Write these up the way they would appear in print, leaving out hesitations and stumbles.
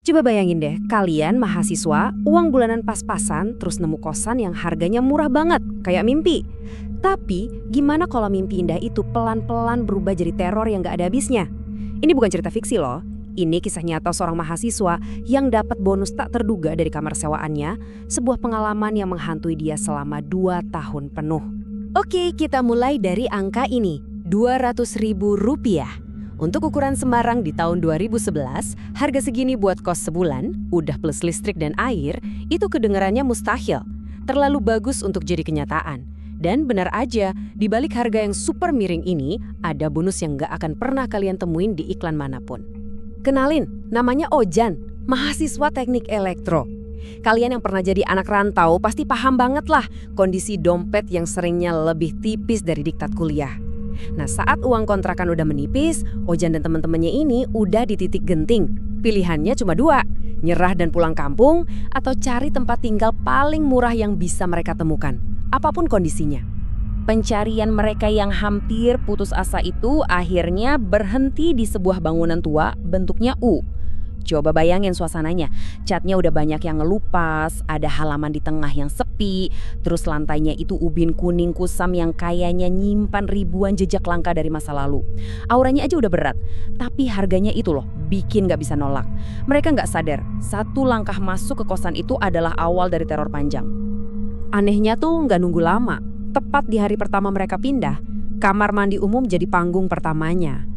Coba bayangin deh, kalian mahasiswa, uang bulanan pas-pasan, terus nemu kosan yang harganya murah banget, kayak mimpi. Tapi, gimana kalau mimpi indah itu pelan-pelan berubah jadi teror yang gak ada habisnya? Ini bukan cerita fiksi loh. Ini kisah nyata seorang mahasiswa yang dapat bonus tak terduga dari kamar sewaannya, sebuah pengalaman yang menghantui dia selama 2 tahun penuh. Oke, kita mulai dari angka ini, Rp200.000. Untuk ukuran Semarang di tahun 2011, harga segini buat kos sebulan, udah plus listrik dan air, itu kedengarannya mustahil. Terlalu bagus untuk jadi kenyataan. Dan benar aja, di balik harga yang super miring ini, ada bonus yang gak akan pernah kalian temuin di iklan manapun. Kenalin, namanya Ojan, mahasiswa teknik elektro. Kalian yang pernah jadi anak rantau pasti paham banget lah kondisi dompet yang seringnya lebih tipis dari diktat kuliah. Nah, saat uang kontrakan udah menipis, Ojan dan teman-temannya ini udah di titik genting. Pilihannya cuma 2, nyerah dan pulang kampung atau cari tempat tinggal paling murah yang bisa mereka temukan, apapun kondisinya. Pencarian mereka yang hampir putus asa itu akhirnya berhenti di sebuah bangunan tua bentuknya U. Coba bayangin suasananya, catnya udah banyak yang ngelupas, ada halaman di tengah yang sepi, terus lantainya itu ubin kuning kusam yang kayaknya nyimpan ribuan jejak langka dari masa lalu. Auranya aja udah berat, tapi harganya itu loh, bikin gak bisa nolak. Mereka gak sadar, satu langkah masuk ke kosan itu adalah awal dari teror panjang. Anehnya tuh gak nunggu lama, tepat di hari pertama mereka pindah, kamar mandi umum jadi panggung pertamanya.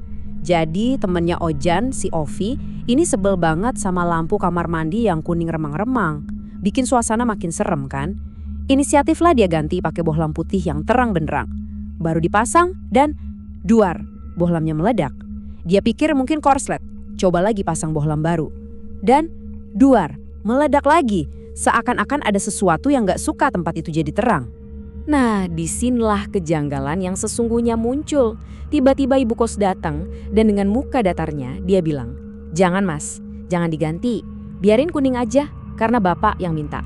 Jadi temennya Ojan, si Ovi, ini sebel banget sama lampu kamar mandi yang kuning remang-remang. Bikin suasana makin serem kan? Inisiatiflah dia ganti pakai bohlam putih yang terang benderang. Baru dipasang dan duar, bohlamnya meledak. Dia pikir mungkin korslet, coba lagi pasang bohlam baru. Dan duar, meledak lagi, seakan-akan ada sesuatu yang gak suka tempat itu jadi terang. Nah, disinilah kejanggalan yang sesungguhnya muncul. Tiba-tiba ibu kos datang dan dengan muka datarnya dia bilang, "Jangan mas, jangan diganti, biarin kuning aja karena bapak yang minta."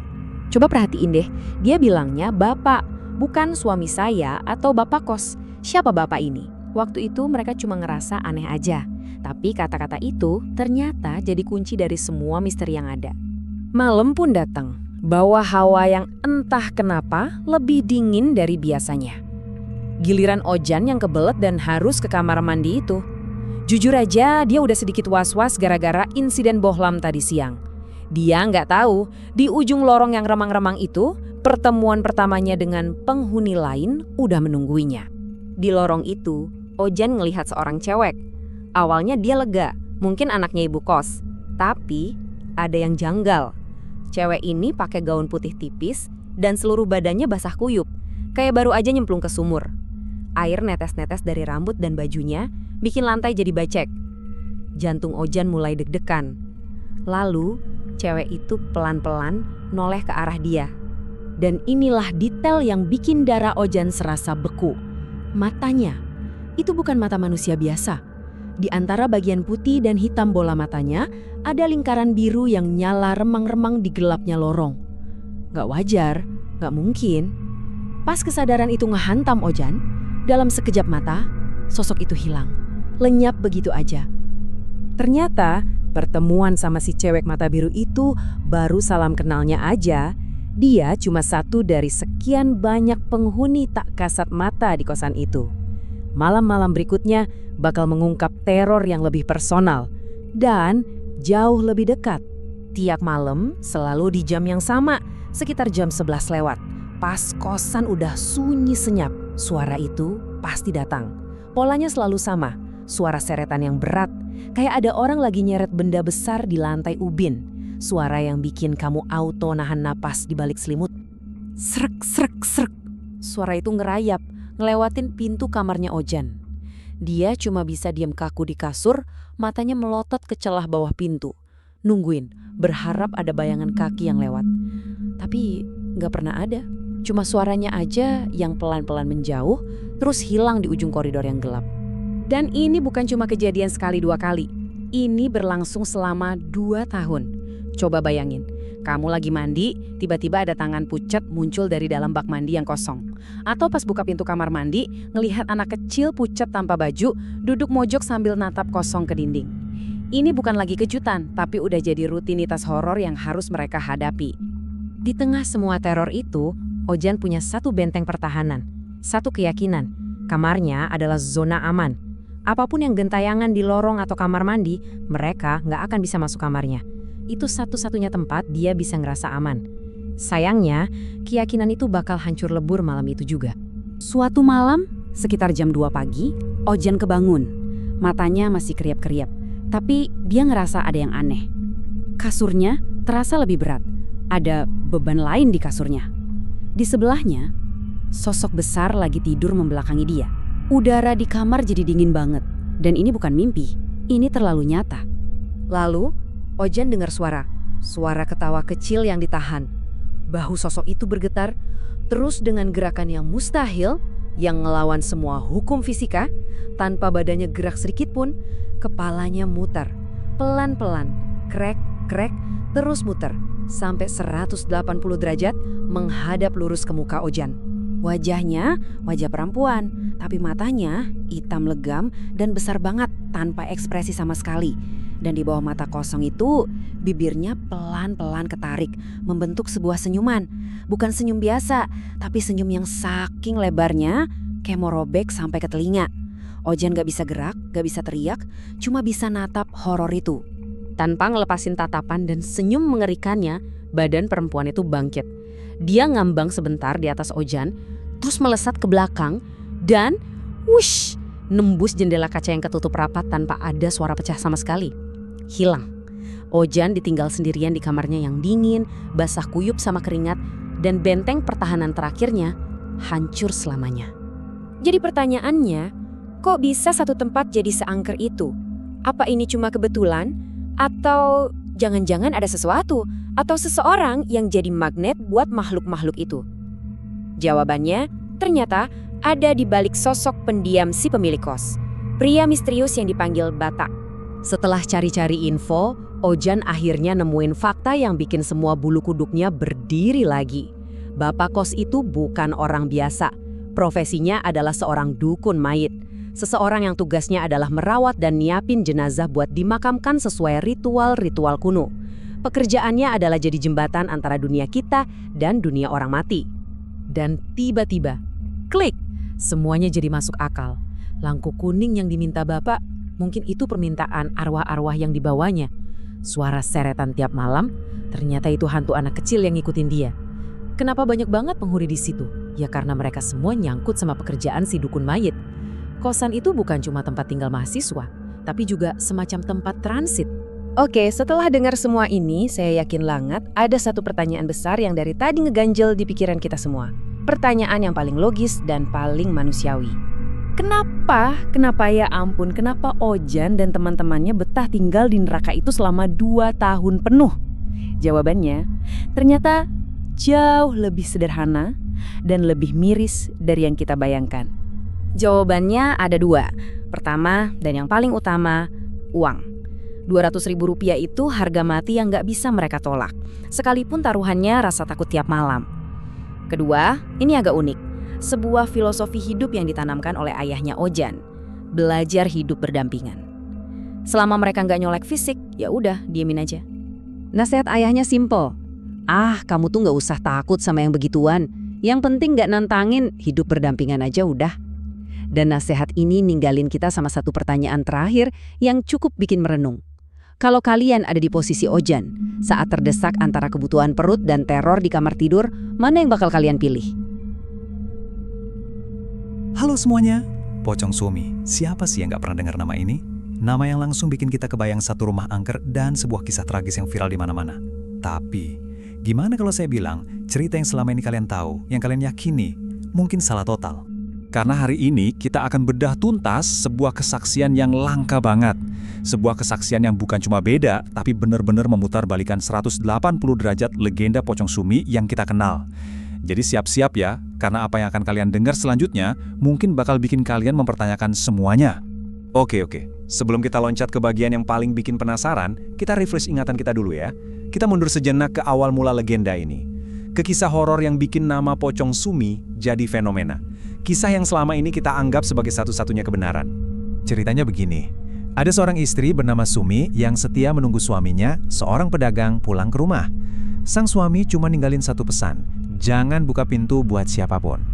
Coba perhatiin deh, dia bilangnya bapak, bukan suami saya atau bapak kos. Siapa bapak ini? Waktu itu mereka cuma ngerasa aneh aja. Tapi kata-kata itu ternyata jadi kunci dari semua misteri yang ada. Malam pun datang. Bawa hawa yang entah kenapa lebih dingin dari biasanya. Giliran Ojan yang kebelet dan harus ke kamar mandi itu. Jujur aja dia udah sedikit was-was gara-gara insiden bohlam tadi siang. Dia nggak tahu di ujung lorong yang remang-remang itu pertemuan pertamanya dengan penghuni lain udah menungguinya. Di lorong itu Ojan ngelihat seorang cewek. Awalnya dia lega, mungkin anaknya ibu kos. Tapi ada yang janggal. Cewek ini pakai gaun putih tipis dan seluruh badannya basah kuyup, kayak baru aja nyemplung ke sumur. Air netes-netes dari rambut dan bajunya bikin lantai jadi becek. Jantung Ojan mulai deg-degan. Lalu, cewek itu pelan-pelan noleh ke arah dia. Dan inilah detail yang bikin darah Ojan serasa beku. Matanya, itu bukan mata manusia biasa. Di antara bagian putih dan hitam bola matanya, ada lingkaran biru yang nyala remang-remang di gelapnya lorong. Gak wajar, gak mungkin. Pas kesadaran itu ngehantam Ojan, dalam sekejap mata, sosok itu hilang. Lenyap begitu aja. Ternyata, pertemuan sama si cewek mata biru itu baru salam kenalnya aja. Dia cuma satu dari sekian banyak penghuni tak kasat mata di kosan itu. Malam-malam berikutnya bakal mengungkap teror yang lebih personal dan jauh lebih dekat. Tiap malam selalu di jam yang sama, sekitar jam 11 lewat. Pas kosan udah sunyi senyap, suara itu pasti datang. Polanya selalu sama, suara seretan yang berat, kayak ada orang lagi nyeret benda besar di lantai ubin. Suara yang bikin kamu auto nahan napas di balik selimut. Srek, srek, srek. Suara itu ngerayap, ngelewatin pintu kamarnya Ojan. Dia cuma bisa diam kaku di kasur, matanya melotot ke celah bawah pintu. Nungguin, berharap ada bayangan kaki yang lewat. Tapi gak pernah ada. Cuma suaranya aja yang pelan-pelan menjauh, terus hilang di ujung koridor yang gelap. Dan ini bukan cuma kejadian sekali 2 kali. Ini berlangsung selama 2 tahun. Coba bayangin, kamu lagi mandi, tiba-tiba ada tangan pucat muncul dari dalam bak mandi yang kosong. Atau pas buka pintu kamar mandi, ngelihat anak kecil pucat tanpa baju, duduk mojok sambil natap kosong ke dinding. Ini bukan lagi kejutan, tapi udah jadi rutinitas horor yang harus mereka hadapi. Di tengah semua teror itu, Ojan punya satu benteng pertahanan, satu keyakinan. Kamarnya adalah zona aman. Apapun yang gentayangan di lorong atau kamar mandi, mereka nggak akan bisa masuk kamarnya. Itu satu-satunya tempat dia bisa ngerasa aman. Sayangnya, keyakinan itu bakal hancur lebur malam itu juga. Suatu malam, sekitar jam 2 pagi, Ojan kebangun. Matanya masih keriap-keriap, tapi dia ngerasa ada yang aneh. Kasurnya terasa lebih berat. Ada beban lain di kasurnya. Di sebelahnya, sosok besar lagi tidur membelakangi dia. Udara di kamar jadi dingin banget. Dan ini bukan mimpi, ini terlalu nyata. Lalu, Ojan dengar suara ketawa kecil yang ditahan. Bahu sosok itu bergetar, terus dengan gerakan yang mustahil, yang ngelawan semua hukum fisika, tanpa badannya gerak sedikit pun, kepalanya muter. Pelan-pelan, krek, terus muter, sampai 180 derajat menghadap lurus ke muka Ojan. Wajahnya wajah perempuan, tapi matanya hitam legam dan besar banget tanpa ekspresi sama sekali. Dan di bawah mata kosong itu, bibirnya pelan-pelan ketarik, membentuk sebuah senyuman. Bukan senyum biasa, tapi senyum yang saking lebarnya, kayak mau robek sampai ke telinga. Ojan gak bisa gerak, gak bisa teriak, cuma bisa natap horor itu. Tanpa ngelepasin tatapan dan senyum mengerikannya, badan perempuan itu bangkit. Dia ngambang sebentar di atas Ojan, terus melesat ke belakang, dan wush, nembus jendela kaca yang ketutup rapat tanpa ada suara pecah sama sekali. Hilang. Ojan ditinggal sendirian di kamarnya yang dingin, basah kuyup sama keringat, dan benteng pertahanan terakhirnya hancur selamanya. Jadi pertanyaannya, kok bisa satu tempat jadi seangker itu? Apa ini cuma kebetulan? Atau jangan-jangan ada sesuatu? Atau seseorang yang jadi magnet buat makhluk-makhluk itu? Jawabannya ternyata ada di balik sosok pendiam si pemilik kos. Pria misterius yang dipanggil Batak. Setelah cari-cari info, Ojan akhirnya nemuin fakta yang bikin semua bulu kuduknya berdiri lagi. Bapak kos itu bukan orang biasa. Profesinya adalah seorang dukun mayit. Seseorang yang tugasnya adalah merawat dan nyiapin jenazah buat dimakamkan sesuai ritual-ritual kuno. Pekerjaannya adalah jadi jembatan antara dunia kita dan dunia orang mati. Dan tiba-tiba, klik, semuanya jadi masuk akal. Lampu kuning yang diminta Bapak, mungkin itu permintaan arwah-arwah yang dibawanya. Suara seretan tiap malam, ternyata itu hantu anak kecil yang ngikutin dia. Kenapa banyak banget penghuni di situ? Ya karena mereka semua nyangkut sama pekerjaan si dukun mayit. Kosan itu bukan cuma tempat tinggal mahasiswa, tapi juga semacam tempat transit. Oke, setelah dengar semua ini, saya yakin banget ada satu pertanyaan besar yang dari tadi ngeganjel di pikiran kita semua. Pertanyaan yang paling logis dan paling manusiawi. Kenapa ya ampun, kenapa Ojan dan teman-temannya betah tinggal di neraka itu selama 2 tahun penuh? Jawabannya, ternyata jauh lebih sederhana dan lebih miris dari yang kita bayangkan. Jawabannya ada 2. Pertama dan yang paling utama, uang. Rp200.000 itu harga mati yang gak bisa mereka tolak, sekalipun taruhannya rasa takut tiap malam. Kedua, ini agak unik. Sebuah filosofi hidup yang ditanamkan oleh ayahnya Ojan. Belajar hidup berdampingan. Selama mereka nggak nyolek fisik, ya udah diemin aja. Nasihat ayahnya simple. Kamu tuh nggak usah takut sama yang begituan. Yang penting nggak nantangin, hidup berdampingan aja udah. Dan nasihat ini ninggalin kita sama satu pertanyaan terakhir yang cukup bikin merenung. Kalau kalian ada di posisi Ojan, saat terdesak antara kebutuhan perut dan teror di kamar tidur, mana yang bakal kalian pilih? Halo semuanya, Pocong Sumi. Siapa sih yang gak pernah dengar nama ini? Nama yang langsung bikin kita kebayang satu rumah angker dan sebuah kisah tragis yang viral di mana-mana. Tapi, gimana kalau saya bilang cerita yang selama ini kalian tahu, yang kalian yakini, mungkin salah total? Karena hari ini kita akan bedah tuntas sebuah kesaksian yang langka banget. Sebuah kesaksian yang bukan cuma beda, tapi benar-benar memutarbalikkan 180 derajat legenda Pocong Sumi yang kita kenal. Jadi siap-siap ya, karena apa yang akan kalian dengar selanjutnya mungkin bakal bikin kalian mempertanyakan semuanya. Oke. Sebelum kita loncat ke bagian yang paling bikin penasaran, kita refresh ingatan kita dulu ya. Kita mundur sejenak ke awal mula legenda ini. Ke kisah horor yang bikin nama Pocong Sumi jadi fenomena. Kisah yang selama ini kita anggap sebagai satu-satunya kebenaran. Ceritanya begini. Ada seorang istri bernama Sumi yang setia menunggu suaminya, seorang pedagang, pulang ke rumah. Sang suami cuma ninggalin satu pesan, jangan buka pintu buat siapapun.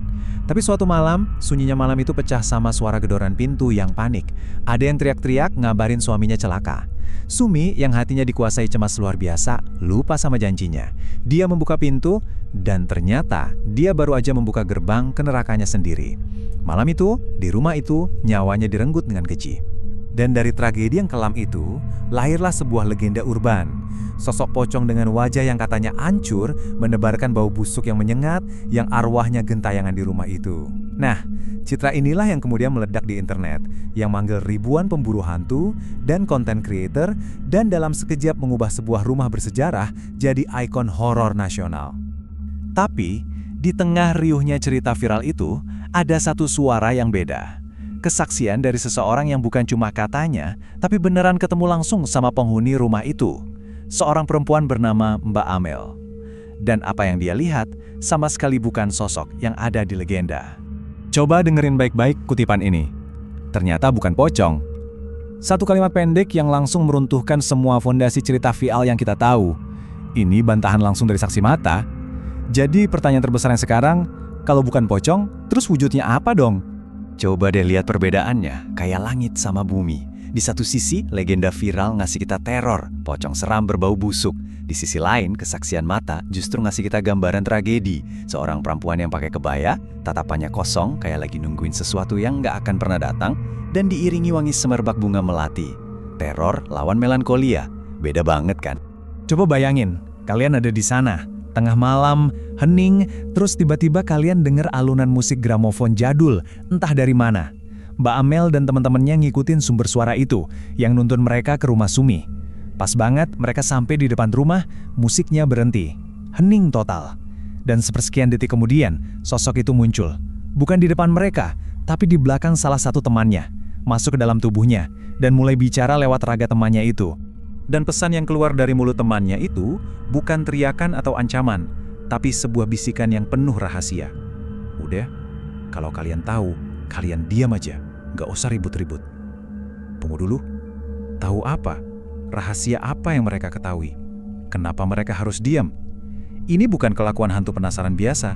Tapi suatu malam, sunyinya malam itu pecah sama suara gedoran pintu yang panik. Ada yang teriak-teriak ngabarin suaminya celaka. Sumi yang hatinya dikuasai cemas luar biasa, lupa sama janjinya. Dia membuka pintu, dan ternyata dia baru aja membuka gerbang ke nerakanya sendiri. Malam itu, di rumah itu, nyawanya direnggut dengan keji. Dan dari tragedi yang kelam itu, lahirlah sebuah legenda urban. Sosok pocong dengan wajah yang katanya hancur, menebarkan bau busuk yang menyengat, yang arwahnya gentayangan di rumah itu. Nah, citra inilah yang kemudian meledak di internet, yang manggil ribuan pemburu hantu dan content creator, dan dalam sekejap mengubah sebuah rumah bersejarah jadi ikon horor nasional. Tapi, di tengah riuhnya cerita viral itu, ada satu suara yang beda. Kesaksian dari seseorang yang bukan cuma katanya, tapi beneran ketemu langsung sama penghuni rumah itu. Seorang perempuan bernama Mbak Amel. Dan apa yang dia lihat, sama sekali bukan sosok yang ada di legenda. Coba dengerin baik-baik kutipan ini. Ternyata bukan pocong. Satu kalimat pendek yang langsung meruntuhkan semua fondasi cerita viral yang kita tahu. Ini bantahan langsung dari saksi mata. Jadi pertanyaan terbesar yang sekarang, kalau bukan pocong, terus wujudnya apa dong? Coba deh lihat perbedaannya, kayak langit sama bumi. Di satu sisi, legenda viral ngasih kita teror, pocong seram berbau busuk. Di sisi lain, kesaksian mata justru ngasih kita gambaran tragedi. Seorang perempuan yang pakai kebaya, tatapannya kosong, kayak lagi nungguin sesuatu yang nggak akan pernah datang, dan diiringi wangi semerbak bunga melati. Teror lawan melankolia, beda banget kan? Coba bayangin, kalian ada di sana. Tengah malam, hening, terus tiba-tiba kalian dengar alunan musik gramofon jadul, entah dari mana. Mbak Amel dan teman-temannya ngikutin sumber suara itu, yang nuntun mereka ke rumah Sumi. Pas banget mereka sampai di depan rumah, musiknya berhenti. Hening total. Dan sepersekian detik kemudian, sosok itu muncul. Bukan di depan mereka, tapi di belakang salah satu temannya. Masuk ke dalam tubuhnya, dan mulai bicara lewat raga temannya itu. Dan pesan yang keluar dari mulut temannya itu bukan teriakan atau ancaman, tapi sebuah bisikan yang penuh rahasia. Udah, kalau kalian tahu, kalian diam aja, nggak usah ribut-ribut. Tunggu dulu, tahu apa? Rahasia apa yang mereka ketahui? Kenapa mereka harus diam? Ini bukan kelakuan hantu penasaran biasa.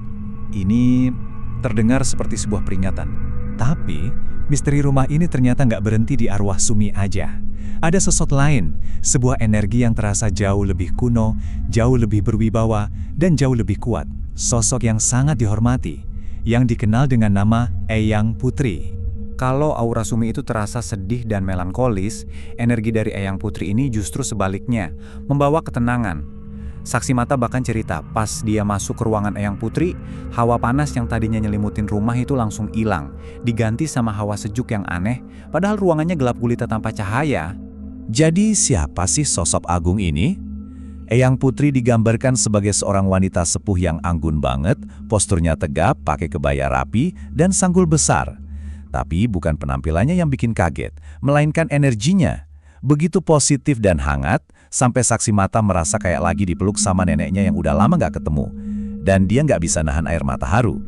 Ini terdengar seperti sebuah peringatan. Tapi, misteri rumah ini ternyata nggak berhenti di arwah Sumi aja. Ada sosok lain, sebuah energi yang terasa jauh lebih kuno, jauh lebih berwibawa, dan jauh lebih kuat. Sosok yang sangat dihormati, yang dikenal dengan nama Eyang Putri. Kalau aura Sumi itu terasa sedih dan melankolis, energi dari Eyang Putri ini justru sebaliknya, membawa ketenangan. Saksi mata bahkan cerita, pas dia masuk ke ruangan Eyang Putri, hawa panas yang tadinya nyelimutin rumah itu langsung hilang, diganti sama hawa sejuk yang aneh, padahal ruangannya gelap gulita tanpa cahaya. Jadi siapa sih sosok agung ini? Eyang Putri digambarkan sebagai seorang wanita sepuh yang anggun banget, posturnya tegap, pakai kebaya rapi, dan sanggul besar. Tapi bukan penampilannya yang bikin kaget, melainkan energinya. Begitu positif dan hangat, sampai saksi mata merasa kayak lagi dipeluk sama neneknya yang udah lama gak ketemu. Dan dia gak bisa nahan air mata haru.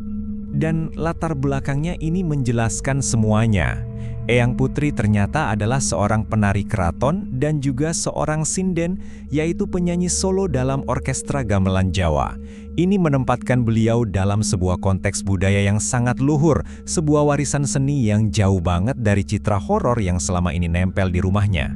Dan latar belakangnya ini menjelaskan semuanya. Eyang Putri ternyata adalah seorang penari keraton dan juga seorang sinden, yaitu penyanyi solo dalam orkestra gamelan Jawa. Ini menempatkan beliau dalam sebuah konteks budaya yang sangat luhur, sebuah warisan seni yang jauh banget dari citra horor yang selama ini nempel di rumahnya.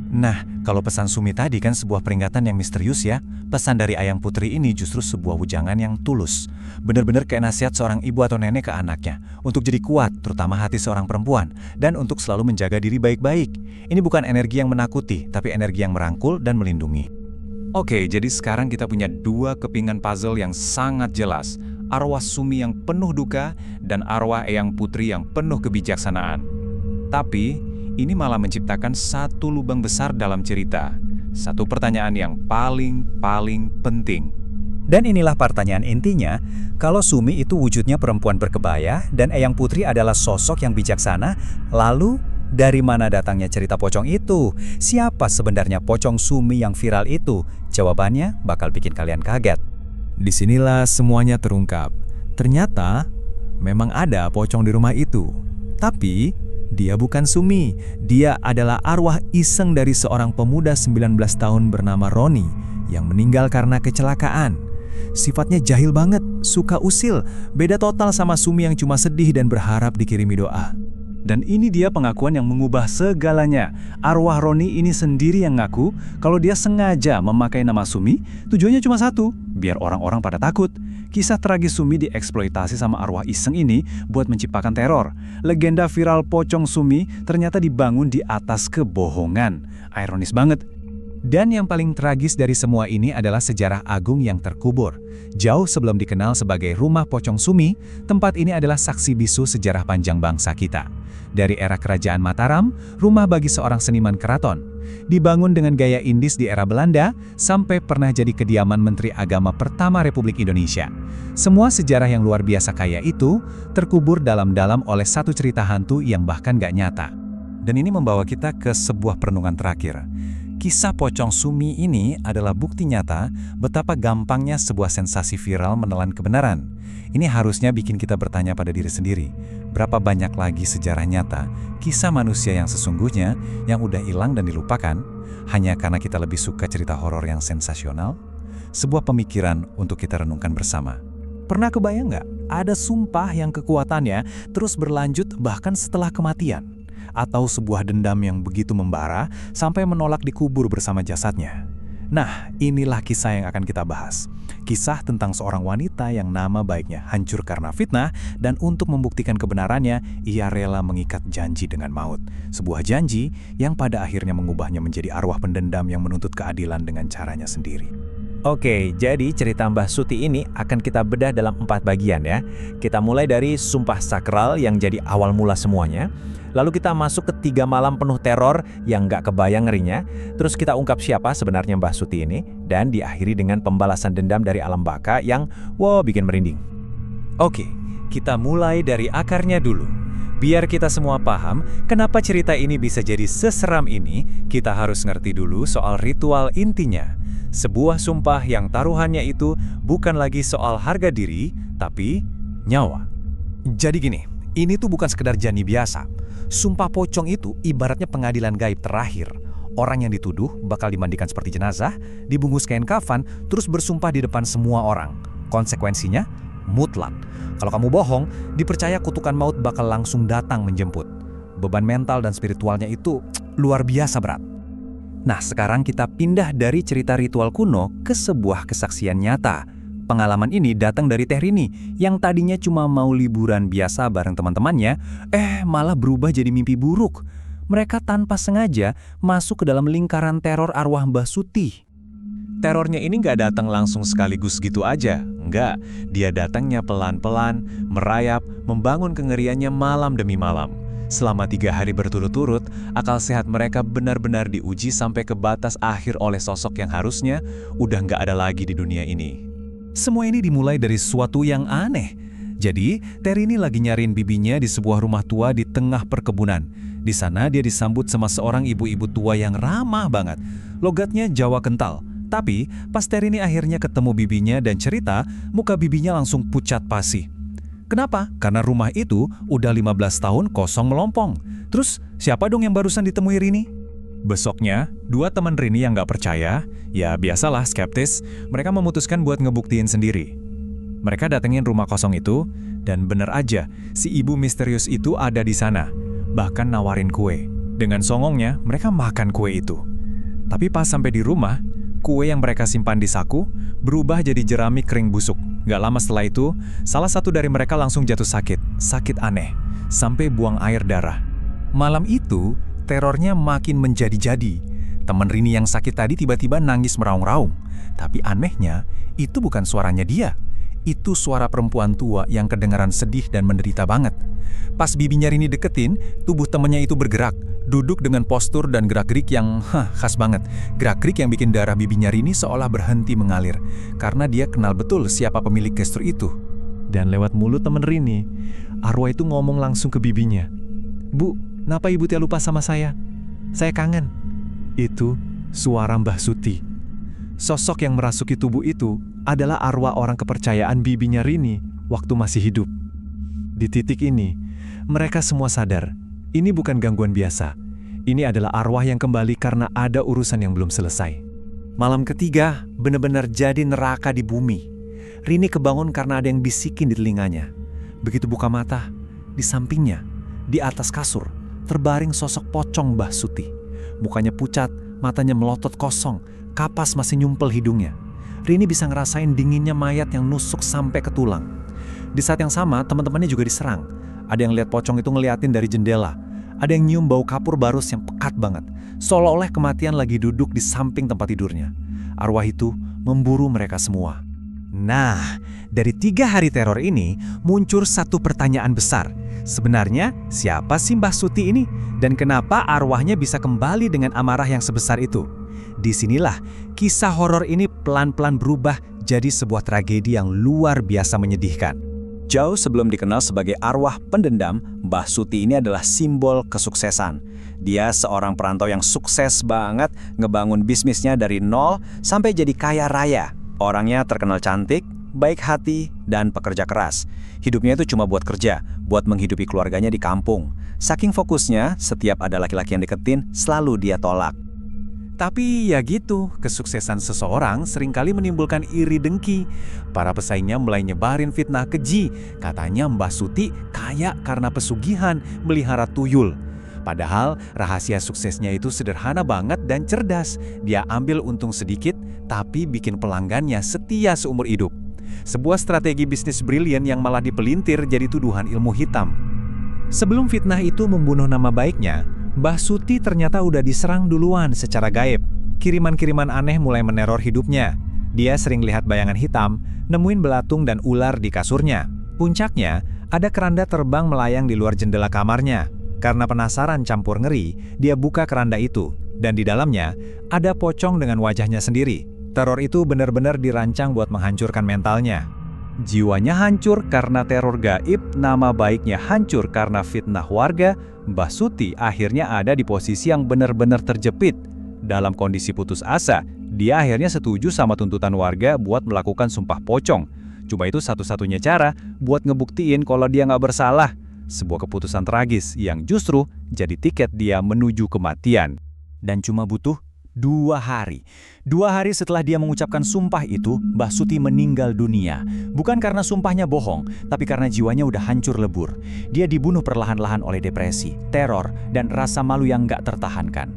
Nah, kalau pesan Sumi tadi kan sebuah peringatan yang misterius ya. Pesan dari Eyang Putri ini justru sebuah wejangan yang tulus. Benar-benar kayak nasihat seorang ibu atau nenek ke anaknya. Untuk jadi kuat, terutama hati seorang perempuan. Dan untuk selalu menjaga diri baik-baik. Ini bukan energi yang menakuti, tapi energi yang merangkul dan melindungi. Oke, jadi sekarang kita punya dua kepingan puzzle yang sangat jelas. Arwah Sumi yang penuh duka, dan arwah Eyang Putri yang penuh kebijaksanaan. Tapi ini malah menciptakan satu lubang besar dalam cerita. Satu pertanyaan yang paling penting. Dan inilah pertanyaan intinya, kalau Sumi itu wujudnya perempuan berkebaya dan Eyang Putri adalah sosok yang bijaksana, lalu dari mana datangnya cerita pocong itu? Siapa sebenarnya pocong Sumi yang viral itu? Jawabannya bakal bikin kalian kaget. Disinilah semuanya terungkap. Ternyata memang ada pocong di rumah itu. Tapi Dia bukan Sumi, dia adalah arwah iseng dari seorang pemuda 19 tahun bernama Roni yang meninggal karena kecelakaan. Sifatnya jahil banget, suka usil, beda total sama Sumi yang cuma sedih dan berharap dikirimi doa. Dan ini dia pengakuan yang mengubah segalanya. Arwah Roni ini sendiri yang ngaku kalau dia sengaja memakai nama Sumi, tujuannya cuma satu, biar orang-orang pada takut. Kisah tragis Sumi dieksploitasi sama arwah iseng ini buat menciptakan teror. Legenda viral pocong Sumi ternyata dibangun di atas kebohongan. Ironis banget. Dan yang paling tragis dari semua ini adalah sejarah agung yang terkubur. Jauh sebelum dikenal sebagai Rumah Pocong Sumi, tempat ini adalah saksi bisu sejarah panjang bangsa kita. Dari era Kerajaan Mataram, rumah bagi seorang seniman keraton. Dibangun dengan gaya Indis di era Belanda, sampai pernah jadi kediaman Menteri Agama pertama Republik Indonesia. Semua sejarah yang luar biasa kaya itu terkubur dalam-dalam oleh satu cerita hantu yang bahkan gak nyata. Dan ini membawa kita ke sebuah perenungan terakhir. Kisah pocong Sumi ini adalah bukti nyata betapa gampangnya sebuah sensasi viral menelan kebenaran. Ini harusnya bikin kita bertanya pada diri sendiri, berapa banyak lagi sejarah nyata, kisah manusia yang sesungguhnya yang udah hilang dan dilupakan, hanya karena kita lebih suka cerita horor yang sensasional? Sebuah pemikiran untuk kita renungkan bersama. Pernah kebayang nggak, ada sumpah yang kekuatannya terus berlanjut bahkan setelah kematian? Atau sebuah dendam yang begitu membara sampai menolak dikubur bersama jasadnya. Nah, inilah kisah yang akan kita bahas. Kisah tentang seorang wanita yang nama baiknya hancur karena fitnah dan untuk membuktikan kebenarannya, ia rela mengikat janji dengan maut. Sebuah janji yang pada akhirnya mengubahnya menjadi arwah pendendam yang menuntut keadilan dengan caranya sendiri. Oke, jadi cerita Mbah Suti ini akan kita bedah dalam 4 bagian ya. Kita mulai dari sumpah sakral yang jadi awal mula semuanya. Lalu kita masuk ke 3 malam penuh teror yang nggak kebayang ngerinya. Terus kita ungkap siapa sebenarnya Mbah Suti ini. Dan diakhiri dengan pembalasan dendam dari alam baka yang wow bikin merinding. Oke, kita mulai dari akarnya dulu. Biar kita semua paham kenapa cerita ini bisa jadi seseram ini, kita harus ngerti dulu soal ritual intinya. Sebuah sumpah yang taruhannya itu bukan lagi soal harga diri, tapi nyawa. Jadi gini, ini tuh bukan sekedar janji biasa. Sumpah pocong itu ibaratnya pengadilan gaib terakhir. Orang yang dituduh bakal dimandikan seperti jenazah, dibungkus kain kafan, terus bersumpah di depan semua orang. Konsekuensinya, mutlak. Kalau kamu bohong, dipercaya kutukan maut bakal langsung datang menjemput. Beban mental dan spiritualnya itu luar biasa berat. Nah, sekarang kita pindah dari cerita ritual kuno ke sebuah kesaksian nyata. Pengalaman ini datang dari Teh Rini yang tadinya cuma mau liburan biasa bareng teman-temannya, malah berubah jadi mimpi buruk. Mereka tanpa sengaja masuk ke dalam lingkaran teror arwah Mbah Suti. Terornya ini nggak datang langsung sekaligus gitu aja. Enggak, dia datangnya pelan-pelan, merayap, membangun kengeriannya malam demi malam. Selama 3 hari berturut-turut, akal sehat mereka benar-benar diuji sampai ke batas akhir oleh sosok yang harusnya udah nggak ada lagi di dunia ini. Semua ini dimulai dari sesuatu yang aneh. Jadi, Terry ini lagi nyariin bibinya di sebuah rumah tua di tengah perkebunan. Di sana dia disambut sama seorang ibu-ibu tua yang ramah banget. Logatnya Jawa kental. Tapi, pas Terry ini akhirnya ketemu bibinya dan cerita, muka bibinya langsung pucat pasi. Kenapa? Karena rumah itu udah 15 tahun kosong melompong. Terus, siapa dong yang barusan ditemui Rini? Besoknya, 2 teman Rini yang gak percaya, ya biasalah skeptis, mereka memutuskan buat ngebuktiin sendiri. Mereka datengin rumah kosong itu, dan bener aja, si ibu misterius itu ada di sana. Bahkan nawarin kue. Dengan songongnya, mereka makan kue itu. Tapi pas sampai di rumah, kue yang mereka simpan di saku berubah jadi jerami kering busuk. Gak lama setelah itu, salah satu dari mereka langsung jatuh sakit aneh, sampai buang air darah. Malam itu, terornya makin menjadi-jadi. Teman Rini yang sakit tadi tiba-tiba nangis meraung-raung. Tapi anehnya, itu bukan suaranya dia. Itu suara perempuan tua yang kedengaran sedih dan menderita banget. Pas bibinya Rini deketin, tubuh temannya itu bergerak, duduk dengan postur dan gerak-gerik yang khas banget. Gerak-gerik yang bikin darah bibinya Rini seolah berhenti mengalir, karena dia kenal betul siapa pemilik gestur itu. Dan lewat mulut teman Rini, arwah itu ngomong langsung ke bibinya. "Bu, kenapa ibu teh lupa sama saya? Saya kangen." Itu suara Mbah Suti. Sosok yang merasuki tubuh itu adalah arwah orang kepercayaan bibinya Rini waktu masih hidup. Di titik ini, mereka semua sadar Ini bukan gangguan biasa. Ini adalah arwah yang kembali karena ada urusan yang belum selesai. Malam ketiga benar-benar jadi neraka di bumi. Rini kebangun karena ada yang bisikin di telinganya. Begitu buka mata, di sampingnya, di atas kasur, terbaring sosok pocong Mbah Suti. Mukanya pucat, matanya melotot kosong, kapas masih nyumpel hidungnya. Rini bisa ngerasain dinginnya mayat yang nusuk sampai ke tulang. Di saat yang sama, teman-temannya juga diserang. Ada yang lihat pocong itu ngeliatin dari jendela. Ada yang nyium bau kapur barus yang pekat banget, seolah-olah kematian lagi duduk di samping tempat tidurnya. Arwah itu memburu mereka semua. Nah, dari 3 hari teror ini muncul satu pertanyaan besar. Sebenarnya siapa sih Mbah Suti ini? Dan kenapa arwahnya bisa kembali dengan amarah yang sebesar itu? Disinilah kisah horor ini pelan-pelan berubah jadi sebuah tragedi yang luar biasa menyedihkan. Jauh sebelum dikenal sebagai arwah pendendam, Mbah Suti ini adalah simbol kesuksesan. Dia seorang perantau yang sukses banget ngebangun bisnisnya dari nol sampai jadi kaya raya. Orangnya terkenal cantik, baik hati, dan pekerja keras. Hidupnya itu cuma buat kerja, buat menghidupi keluarganya di kampung. Saking fokusnya, setiap ada laki-laki yang deketin, selalu dia tolak. Tapi ya gitu, kesuksesan seseorang seringkali menimbulkan iri dengki. Para pesaingnya mulai nyebarin fitnah keji. Katanya Mbah Suti kaya karena pesugihan melihara tuyul. Padahal rahasia suksesnya itu sederhana banget dan cerdas. Dia ambil untung sedikit, tapi bikin pelanggannya setia seumur hidup. Sebuah strategi bisnis brilian yang malah dipelintir jadi tuduhan ilmu hitam. Sebelum fitnah itu membunuh nama baiknya, Mbah Suti ternyata udah diserang duluan secara gaib. Kiriman-kiriman aneh mulai meneror hidupnya. Dia sering lihat bayangan hitam, nemuin belatung dan ular di kasurnya. Puncaknya, ada keranda terbang melayang di luar jendela kamarnya. Karena penasaran campur ngeri, dia buka keranda itu. Dan di dalamnya, ada pocong dengan wajahnya sendiri. Teror itu benar-benar dirancang buat menghancurkan mentalnya. Jiwanya hancur karena teror gaib, nama baiknya hancur karena fitnah warga. Mbah Suti akhirnya ada di posisi yang benar-benar terjepit. Dalam kondisi putus asa, dia akhirnya setuju sama tuntutan warga buat melakukan sumpah pocong. Cuma itu satu-satunya cara buat ngebuktiin kalau dia nggak bersalah. Sebuah keputusan tragis yang justru jadi tiket dia menuju kematian. Dan cuma butuh 2 hari. 2 hari setelah dia mengucapkan sumpah itu, Mbah Suti meninggal dunia. Bukan karena sumpahnya bohong, tapi karena jiwanya udah hancur lebur. Dia dibunuh perlahan-lahan oleh depresi, teror, dan rasa malu yang gak tertahankan.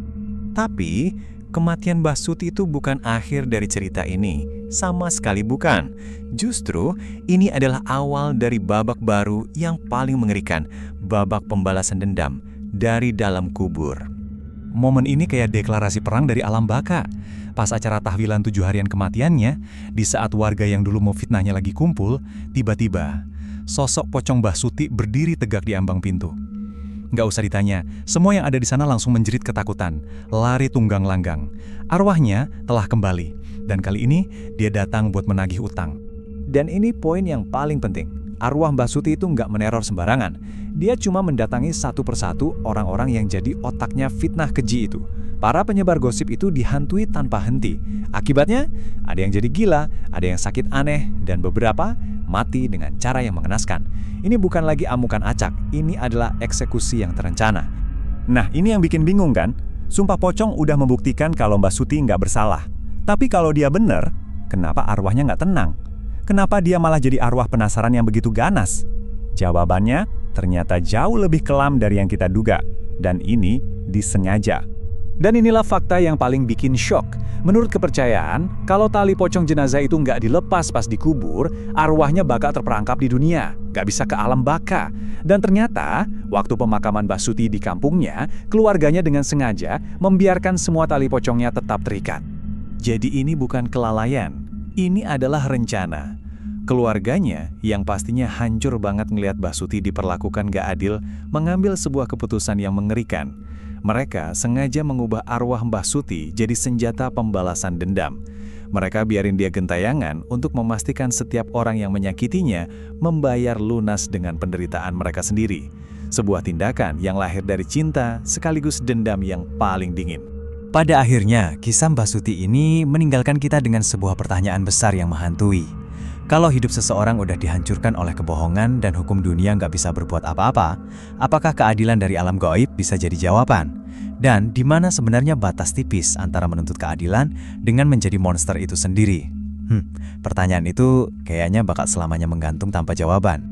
Tapi, kematian Mbah Suti itu bukan akhir dari cerita ini. Sama sekali bukan. Justru, ini adalah awal dari babak baru yang paling mengerikan. Babak pembalasan dendam dari dalam kubur. Momen ini kayak deklarasi perang dari alam baka. Pas acara tahlilan 7 harian kematiannya, di saat warga yang dulu mau fitnahnya lagi kumpul, tiba-tiba sosok pocong Mbah Suti berdiri tegak di ambang pintu. Nggak usah ditanya, semua yang ada di sana langsung menjerit ketakutan, lari tunggang langgang. Arwahnya telah kembali, dan kali ini dia datang buat menagih utang. Dan ini poin yang paling penting. Arwah Mbah Suti itu nggak meneror sembarangan. Dia cuma mendatangi satu persatu orang-orang yang jadi otaknya fitnah keji itu. Para penyebar gosip itu dihantui tanpa henti. Akibatnya, ada yang jadi gila, ada yang sakit aneh, dan beberapa mati dengan cara yang mengenaskan. Ini bukan lagi amukan acak, ini adalah eksekusi yang terencana. Nah, ini yang bikin bingung kan? Sumpah pocong udah membuktikan kalau Mbah Suti nggak bersalah. Tapi kalau dia bener, kenapa arwahnya nggak tenang? Kenapa dia malah jadi arwah penasaran yang begitu ganas? Jawabannya ternyata jauh lebih kelam dari yang kita duga. Dan ini disengaja. Dan inilah fakta yang paling bikin shock. Menurut kepercayaan, kalau tali pocong jenazah itu nggak dilepas pas dikubur, arwahnya bakal terperangkap di dunia, nggak bisa ke alam baka. Dan ternyata, waktu pemakaman Mbah Suti di kampungnya, keluarganya dengan sengaja membiarkan semua tali pocongnya tetap terikat. Jadi ini bukan kelalaian, ini adalah rencana. Keluarganya, yang pastinya hancur banget ngelihat Mbah Suti diperlakukan gak adil, mengambil sebuah keputusan yang mengerikan. Mereka sengaja mengubah arwah Mbah Suti jadi senjata pembalasan dendam. Mereka biarin dia gentayangan untuk memastikan setiap orang yang menyakitinya membayar lunas dengan penderitaan mereka sendiri. Sebuah tindakan yang lahir dari cinta sekaligus dendam yang paling dingin. Pada akhirnya, kisah Mbah Suti ini meninggalkan kita dengan sebuah pertanyaan besar yang menghantui. Kalau hidup seseorang udah dihancurkan oleh kebohongan dan hukum dunia nggak bisa berbuat apa-apa, apakah keadilan dari alam gaib bisa jadi jawaban? Dan di mana sebenarnya batas tipis antara menuntut keadilan dengan menjadi monster itu sendiri? Pertanyaan itu kayaknya bakal selamanya menggantung tanpa jawaban.